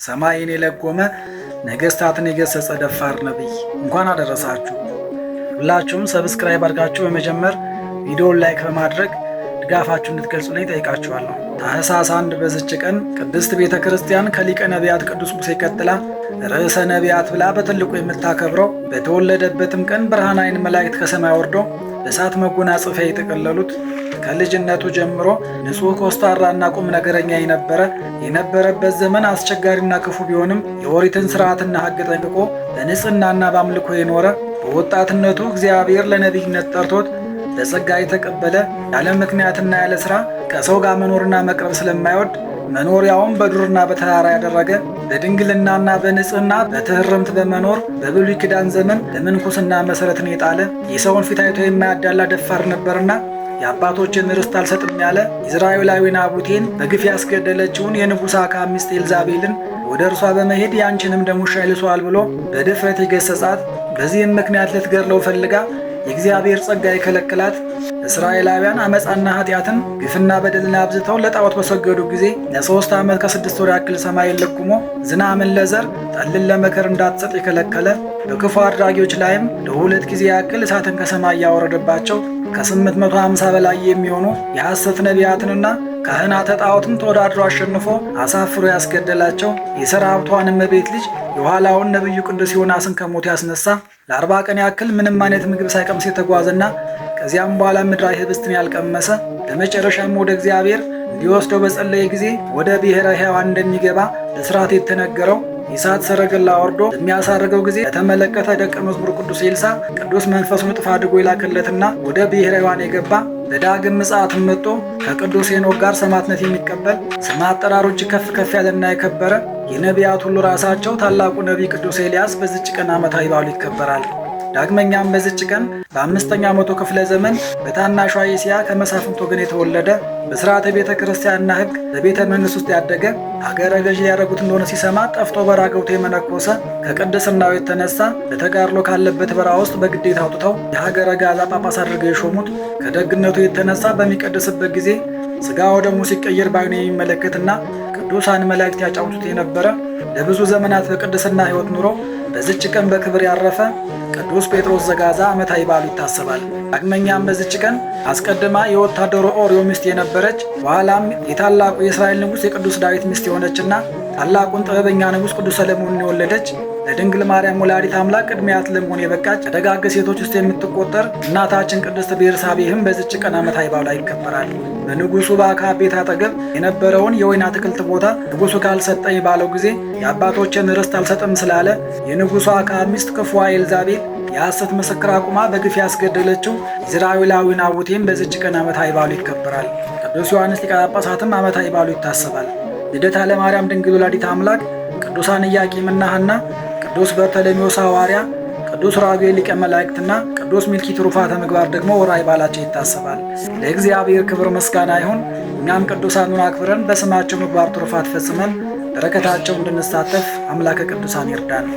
ሰማይን የለጎመ ነገስታትን የገሰጸ ደፋር ነብይ። እንኳን አደረሳችሁ። ሁላችሁም ሰብስክራይብ አድርጋችሁ በመጀመር ቪዲዮውን ላይክ በማድረግ ድጋፋችሁን እንድትገልጹልኝ ጠይቃችኋለሁ። ታኅሳስ 1 በዚች ቀን ቅድስት ቤተ ክርስቲያን ከሊቀ ነቢያት ቅዱስ ሙሴ ቀጥላ ርዕሰ ነቢያት ብላ በትልቁ የምታከብረው በተወለደበትም ቀን ብርሃን ዓይን መላእክት ከሰማይ ወርዶ በእሳት መጎናጸፊያ የጠቀለሉት ከልጅነቱ ጀምሮ ንጹሕ ኮስታራና ቁም ነገረኛ የነበረበት ዘመን አስቸጋሪና ክፉ ቢሆንም የኦሪትን ሥርዓትና ሕግ ጠንቅቆ በንጽሕናና በአምልኮ የኖረ በወጣትነቱ እግዚአብሔር ለነቢይነት ጠርቶት በጸጋ የተቀበለ ያለ ምክንያትና ያለ ሥራ ከሰው ጋር መኖርና መቅረብ ስለማይወድ መኖሪያውን በዱርና በተራራ ያደረገ በድንግልናና በንጽሕና በትሕርምት በመኖር በብሉይ ኪዳን ዘመን ለምንኩስና መሠረትን የጣለ የሰውን ፊት አይቶ የማያዳላ ደፋር ነበርና የአባቶችን ርስት አልሰጥም ያለ ኢዝራኤላዊ ናቡቴን በግፍ ያስገደለችውን የንጉሥ አክዓብ ሚስት ኤልዛቤልን ወደ እርሷ በመሄድ ያንቺንም ደም ውሻ ይልሷል ብሎ በድፍረት የገሰጻት፣ በዚህም ምክንያት ልትገድለው ፈልጋ የእግዚአብሔር ጸጋ የከለከላት እስራኤላውያን አመፃና ኃጢአትን ግፍና በደልን አብዝተው ለጣዖት በሰገዱ ጊዜ ለ3 ዓመት ከ6 ወር ያክል ሰማይን ለጉሞ ዝናምን ለዘር ጠልን ለመከር እንዳትሰጥ የከለከለ በክፉ አድራጊዎች ላይም ለ2 ጊዜ ያክል እሳትን ከሰማይ ያወረደባቸው ከ850 በላይ የሚሆኑ የሐሰት ነቢያትንና ካህናተ ጣዖትን ተወዳድሮ አሸንፎ አሳፍሮ ያስገደላቸው የሰራዊቷን እመቤት ልጅ የኋላውን ነቢዩ ቅዱስ ዮናስን ከሞት ያስነሳ ለ40 ቀን ያክል ምንም አይነት ምግብ ሳይቀምስ የተጓዘና ከዚያም በኋላ ምድራዊ ህብስትን ያልቀመሰ በመጨረሻም ወደ እግዚአብሔር እንዲወስደው በጸለየ ጊዜ ወደ ብሔረ ሕያዋን እንደሚገባ በሥርዓት የተነገረው የእሳት ሰረገላ ወርዶ በሚያሳርገው ጊዜ የተመለከተ ደቀ መዝሙር ቅዱስ ኤልሳዕ ቅዱስ መንፈሱን እጥፍ አድርጎ የላከለትና ወደ ብሔረ ሕያዋን የገባ በዳግም ምጽአትም መጥቶ ከቅዱስ ሄኖክ ጋር ሰማዕትነት የሚቀበል ስም አጠራሩ እጅግ ከፍ ያለና የከበረ የነቢያት ሁሉ ራሳቸው ታላቁ ነቢይ ቅዱስ ኤልያስ በዚች ቀን ዓመታዊ በዓሉ ይከበራል። ዳግመኛም በዚች ቀን በ5ኛው መቶ ክፍለ ዘመን በታናሿ እስያ ከመሳፍንት ወገን የተወለደ በሥርዓተ ቤተ ክርስቲያንና ሕግ በቤተ መንግሥት ውስጥ ያደገ ሀገረ ገዥ ሊያደርጉት እንደሆነ ሲሰማ ጠፍቶ በረሃ ገብቶ የመነኮሰ ከቅድስናው የተነሳ በተጋድሎ ካለበት በረሃ ውስጥ በግዴታ አውጥተው የሀገረ ጋዛ ጳጳስ አድርገው የሾሙት ከደግነቱ የተነሳ በሚቀድስበት ጊዜ ሥጋ ወደሙ ሲቀየር ባይኑ የሚመለከትና ቅዱሳን መላእክት ያጫውቱት የነበረ ለብዙ ዘመናት በቅድስና ሕይወት ኑሮ በዚች ቀን በክብር ያረፈ ቅዱስ ጴጥሮስ ዘጋዛ ዓመታዊ በዓሉ ይታሰባል። ዳግመኛም በዚች ቀን አስቀድማ የወታደሩ ኦርዮ ሚስት የነበረች በኋላም የታላቁ የእስራኤል ንጉሥ የቅዱስ ዳዊት ሚስት የሆነችና ታላቁን ጥበበኛ ንጉሥ ቅዱስ ሰለሞንን የወለደች ለድንግል ማርያም ወላዲት አምላክ ቅድሚያት ለመሆን የበቃች ከደጋግ ሴቶች ውስጥ የምትቆጠር እናታችን ቅድስት ቤርሳቤህም በዚች ቀን ዓመታዊ በዓሏ ይከበራል። በንጉሡ በአክዓብ ቤት አጠገብ የነበረውን የወይን አትክልት ቦታ ንጉሡ ካልሰጠኝ ባለው ጊዜ የአባቶችን ርስት አልሰጥም ስላለ የንጉሡ አክዓብ ሚስት ክፉዋ ኤልዛቤል የሐሰት ምስክር አቁማ በግፍ ያስገደለችው ኢዝራኤላዊ ናቡቴም በዚች ቀን ዓመታዊ በዓሉ ይከበራል። ቅዱስ ዮሐንስ ሊቀ ጳጳሳትም ዓመታዊ በዓሉ ይታሰባል። ልደታ ለማርያም ድንግል ወላዲተ አምላክ፣ ቅዱሳን ኢያቄምና ሐና፣ ቅዱስ በርተሎሜዎስ ሐዋርያ፣ ቅዱስ ራጉኤል ሊቀ መላእክትና ቅዱስ ሚልኪ ትሩፋተ ምግባር ደግሞ ወርኃዊ በዓላቸው ይታሰባል። ለእግዚአብሔር ክብር ምስጋና ይሁን። እኛም ቅዱሳኑን አክብረን በስማቸው ምግባር ትሩፋት ፈጽመን በረከታቸው እንድንሳተፍ አምላከ ቅዱሳን ይርዳን።